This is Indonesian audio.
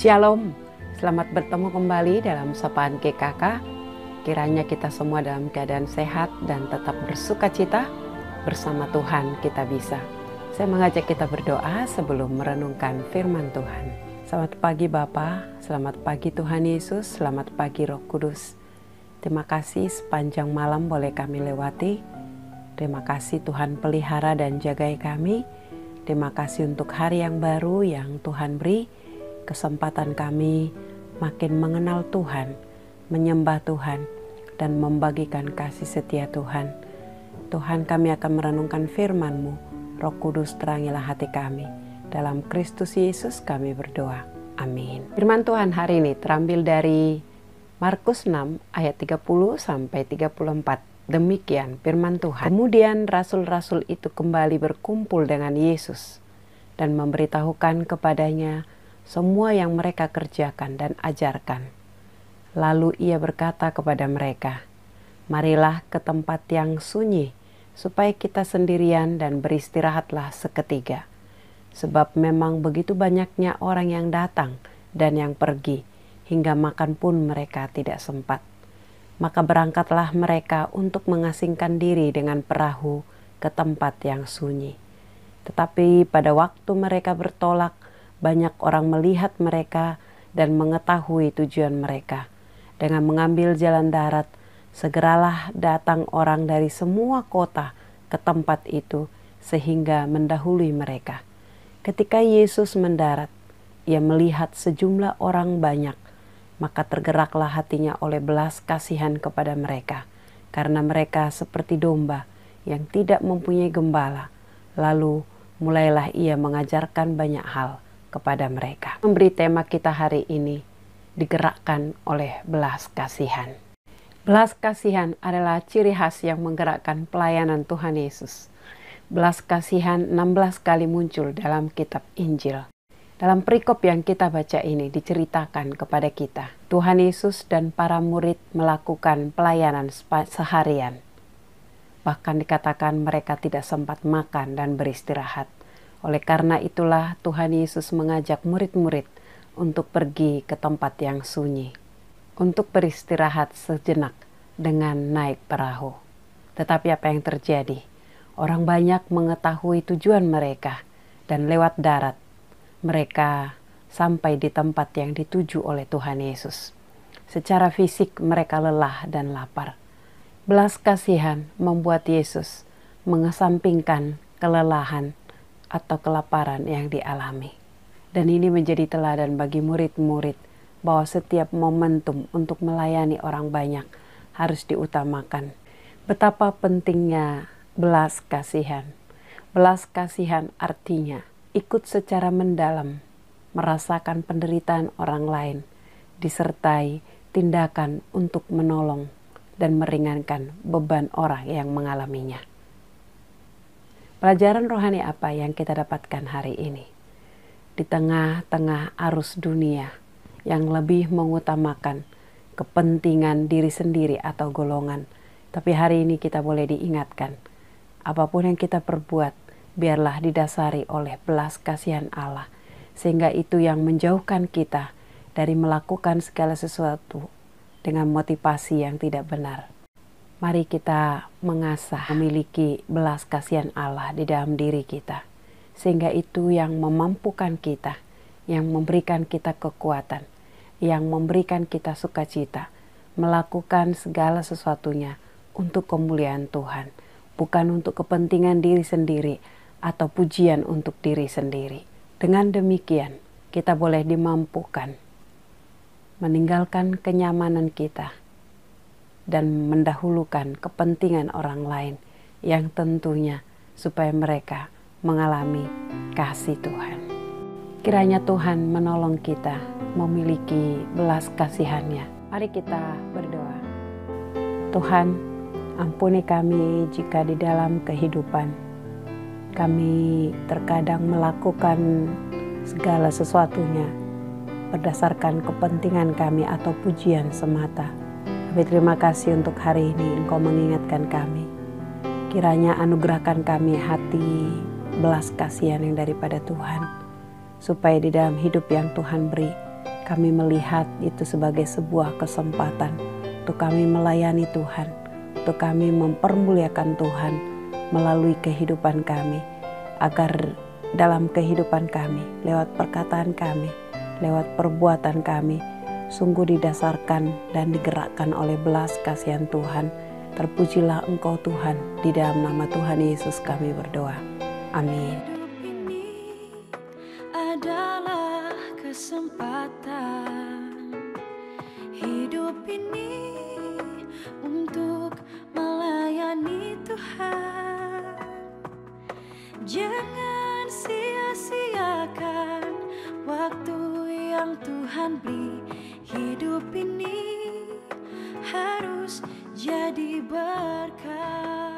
Shalom, selamat bertemu kembali dalam Sapaan GKK. Kiranya kita semua dalam keadaan sehat dan tetap bersuka cita. Bersama Tuhan kita bisa. Saya mengajak kita berdoa sebelum merenungkan firman Tuhan. Selamat pagi Bapa, selamat pagi Tuhan Yesus, selamat pagi Roh Kudus. Terima kasih sepanjang malam boleh kami lewati. Terima kasih Tuhan pelihara dan jagai kami. Terima kasih untuk hari yang baru yang Tuhan beri. Kesempatan kami makin mengenal Tuhan, menyembah Tuhan, dan membagikan kasih setia Tuhan. Tuhan, kami akan merenungkan firman-Mu. Roh Kudus, terangilah hati kami. Dalam Kristus Yesus kami berdoa. Amin. Firman Tuhan hari ini terambil dari Markus 6 ayat 30 sampai 34. Demikian firman Tuhan. Kemudian rasul-rasul itu kembali berkumpul dengan Yesus dan memberitahukan kepadanya semua yang mereka kerjakan dan ajarkan. Lalu ia berkata kepada mereka, "Marilah ke tempat yang sunyi, supaya kita sendirian dan beristirahatlah seketika. Sebab memang begitu banyaknya orang yang datang dan yang pergi, hingga makan pun mereka tidak sempat. Maka berangkatlah mereka untuk mengasingkan diri dengan perahu ke tempat yang sunyi. Tetapi pada waktu mereka bertolak, banyak orang melihat mereka dan mengetahui tujuan mereka. Dengan mengambil jalan darat, segeralah datang orang dari semua kota ke tempat itu sehingga mendahului mereka. Ketika Yesus mendarat, ia melihat sejumlah orang banyak, maka tergeraklah hatinya oleh belas kasihan kepada mereka, karena mereka seperti domba yang tidak mempunyai gembala. Lalu mulailah ia mengajarkan banyak hal kepada mereka. Memberi tema kita hari ini, digerakkan oleh belas kasihan. Belas kasihan adalah ciri khas yang menggerakkan pelayanan Tuhan Yesus. Belas kasihan 16 kali muncul dalam kitab Injil. Dalam perikop yang kita baca ini diceritakan kepada kita, Tuhan Yesus dan para murid melakukan pelayanan seharian. Bahkan dikatakan mereka tidak sempat makan dan beristirahat. Oleh karena itulah Tuhan Yesus mengajak murid-murid untuk pergi ke tempat yang sunyi, untuk beristirahat sejenak dengan naik perahu. Tetapi apa yang terjadi? Orang banyak mengetahui tujuan mereka dan lewat darat mereka sampai di tempat yang dituju oleh Tuhan Yesus. Secara fisik mereka lelah dan lapar. Belas kasihan membuat Yesus mengesampingkan kelelahan atau kelaparan yang dialami. Dan ini menjadi teladan bagi murid-murid bahwa setiap momentum untuk melayani orang banyak harus diutamakan. Betapa pentingnya belas kasihan. Belas kasihan artinya ikut secara mendalam, merasakan penderitaan orang lain, disertai tindakan untuk menolong dan meringankan beban orang yang mengalaminya. Pelajaran rohani apa yang kita dapatkan hari ini? Di tengah-tengah arus dunia yang lebih mengutamakan kepentingan diri sendiri atau golongan. Tapi hari ini kita boleh diingatkan, apapun yang kita perbuat, biarlah didasari oleh belas kasihan Allah. Sehingga itu yang menjauhkan kita dari melakukan segala sesuatu dengan motivasi yang tidak benar. Mari kita mengasah memiliki belas kasihan Allah di dalam diri kita. Sehingga itu yang memampukan kita, yang memberikan kita kekuatan, yang memberikan kita sukacita, melakukan segala sesuatunya untuk kemuliaan Tuhan. Bukan untuk kepentingan diri sendiri atau pujian untuk diri sendiri. Dengan demikian, kita boleh dimampukan meninggalkan kenyamanan kita dan mendahulukan kepentingan orang lain yang tentunya supaya mereka mengalami kasih Tuhan. Kiranya Tuhan menolong kita memiliki belas kasihan-Nya. Mari kita berdoa. Tuhan, ampuni kami jika di dalam kehidupan kami terkadang melakukan segala sesuatunya berdasarkan kepentingan kami atau pujian semata. Tapi terima kasih untuk hari ini Engkau mengingatkan kami. Kiranya anugerahkan kami hati belas kasihan yang daripada Tuhan. Supaya di dalam hidup yang Tuhan beri, Kami melihat itu sebagai sebuah kesempatan untuk kami melayani Tuhan, untuk kami mempermuliakan Tuhan melalui kehidupan kami, agar dalam kehidupan kami, lewat perkataan kami, lewat perbuatan kami, sungguh didasarkan dan digerakkan oleh belas kasihan Tuhan. Terpujilah Engkau Tuhan, di dalam nama Tuhan Yesus kami berdoa. Amin. Hidup ini adalah kesempatan. Hidup ini untuk melayani Tuhan. Jangan sia-siakan waktu yang Tuhan beri. Hidup ini harus jadi berkat.